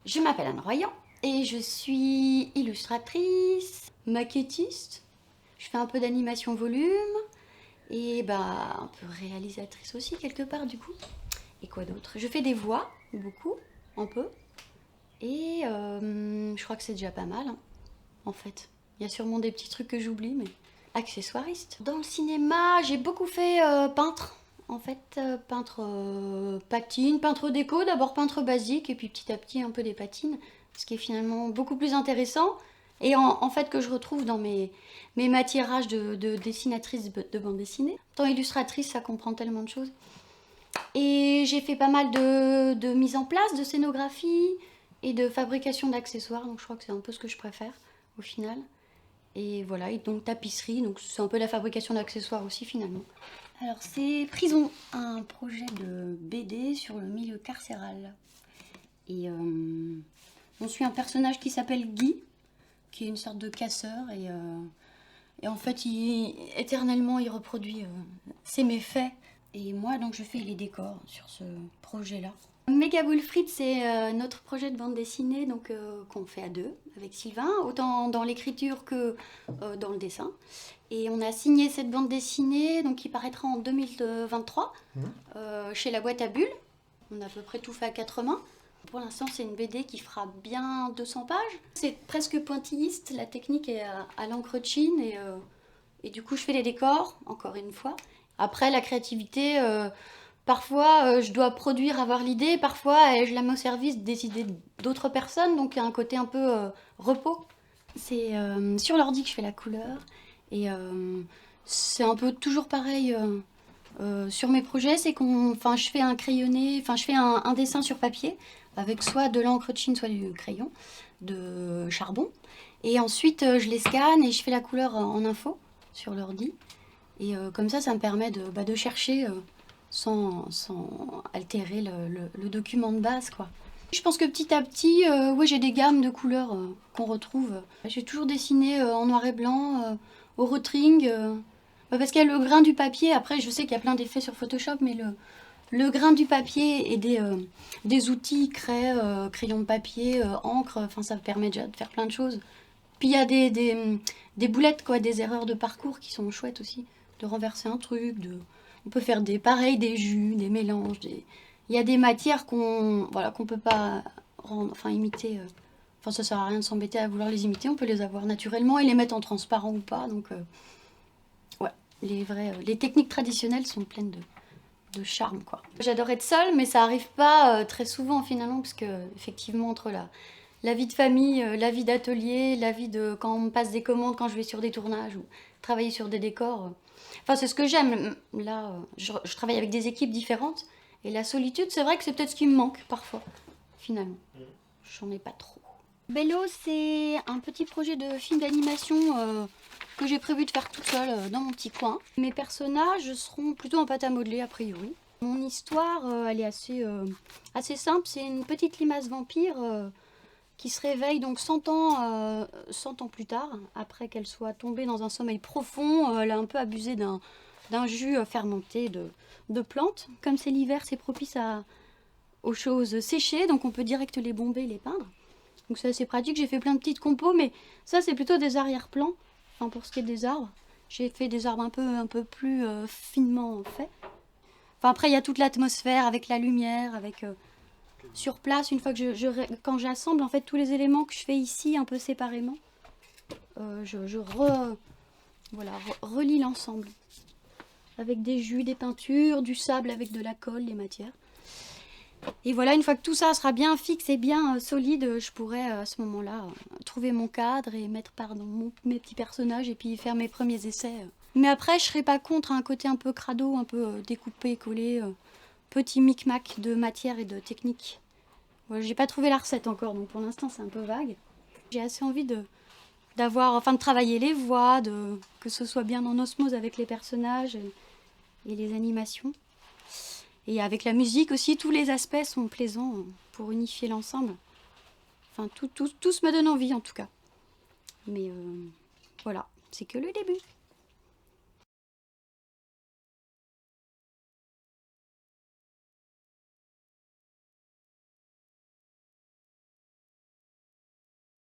Je m'appelle Anne Royan et je suis illustratrice, maquettiste. Je fais un peu d'animation volume et un peu réalisatrice aussi quelque part du coup. Et quoi d'autre? Je fais des voix, beaucoup, un peu. Et je crois que c'est déjà pas mal, hein, en fait. Il y a sûrement des petits trucs que j'oublie, mais accessoiriste. Dans le cinéma, j'ai beaucoup fait peintre. En fait, peintre patine, peintre déco, d'abord peintre basique, et puis petit à petit un peu des patines, ce qui est finalement beaucoup plus intéressant, et en fait que je retrouve dans mes matiérages de dessinatrice de bande dessinée. En tant illustratrice, ça comprend tellement de choses. Et j'ai fait pas mal de mise en place, de scénographie et de fabrication d'accessoires, donc je crois que c'est un peu ce que je préfère au final. Et voilà, et donc tapisserie, donc c'est un peu la fabrication d'accessoires aussi finalement. Alors c'est Prison, un projet de BD sur le milieu carcéral. Et on suit un personnage qui s'appelle Guy, qui est une sorte de casseur, et en fait éternellement il reproduit ses méfaits. Et moi donc je fais les décors sur ce projet-là. Méga Boule Frite, c'est notre projet de bande dessinée donc qu'on fait à deux avec Sylvain, autant dans l'écriture que dans le dessin. Et on a signé cette bande dessinée donc qui paraîtra en 2023 chez La Boîte à Bulles. On a à peu près tout fait à quatre mains. Pour l'instant, c'est une BD qui fera bien 200 pages. C'est presque pointilliste, la technique est à l'encre de Chine et du coup je fais les décors, encore une fois. Après, la créativité, parfois je dois produire, avoir l'idée, parfois je la mets au service des idées d'autres personnes, donc il y a un côté un peu repos. C'est sur l'ordi que je fais la couleur et c'est un peu toujours pareil sur mes projets, c'est je fais un crayonné, je fais un dessin sur papier avec soit de l'encre de Chine, soit du crayon de charbon. Et ensuite, je les scanne et je fais la couleur en info sur l'ordi. Et comme ça me permet de chercher sans altérer le document de base, quoi. Je pense que petit à petit, ouais, j'ai des gammes de couleurs qu'on retrouve. J'ai toujours dessiné en noir et blanc, au rotring, parce qu'il y a le grain du papier. Après, je sais qu'il y a plein d'effets sur Photoshop, mais le grain du papier et des outils, craie, crayon de papier, encre, ça permet déjà de faire plein de choses. Puis il y a des boulettes, quoi, des erreurs de parcours qui sont chouettes aussi. De renverser un truc, on peut faire des jus, des mélanges, il y a des matières qu'on peut pas imiter. Ça sert à rien de s'embêter à vouloir les imiter, on peut les avoir naturellement et les mettre en transparent ou pas. Donc, ouais, les techniques traditionnelles sont pleines de charme, quoi. J'adore être seule, mais ça arrive pas très souvent finalement, parce que effectivement entre la vie de famille, la vie d'atelier, la vie de quand on me passe des commandes, quand je vais sur des tournages ou travailler sur des décors. C'est ce que j'aime. Là, je travaille avec des équipes différentes. Et la solitude, c'est vrai que c'est peut-être ce qui me manque parfois, finalement. J'en ai pas trop. Bello, c'est un petit projet de film d'animation que j'ai prévu de faire toute seule dans mon petit coin. Mes personnages seront plutôt en pâte à modeler, a priori. Mon histoire, elle est assez simple. C'est une petite limace vampire qui se réveille donc 100 ans plus tard, après qu'elle soit tombée dans un sommeil profond. Elle a un peu abusé d'un jus fermenté de plantes. Comme c'est l'hiver, c'est propice aux choses séchées, donc on peut direct les bomber, les peindre. Donc c'est assez pratique. J'ai fait plein de petites compos, mais ça c'est plutôt des arrière-plans. Pour ce qui est des arbres, j'ai fait des arbres un peu plus finement faits. Après il y a toute l'atmosphère avec la lumière, avec sur place, une fois que quand j'assemble en fait tous les éléments que je fais ici un peu séparément, relie l'ensemble avec des jus, des peintures, du sable avec de la colle, des matières. Et voilà, une fois que tout ça sera bien fixe et bien solide, je pourrai à ce moment-là trouver mon cadre et mettre mes petits personnages et puis faire mes premiers essais. Mais après, je serai pas contre un côté un peu crado, un peu découpé, collé, petit micmac de matière et de technique. Voilà, j'ai pas trouvé la recette encore, donc pour l'instant c'est un peu vague. J'ai assez envie de travailler les voix, que ce soit bien en osmose avec les personnages et les animations. Et avec la musique aussi, tous les aspects sont plaisants pour unifier l'ensemble. Tous me donnent envie en tout cas. Mais voilà, c'est que le début.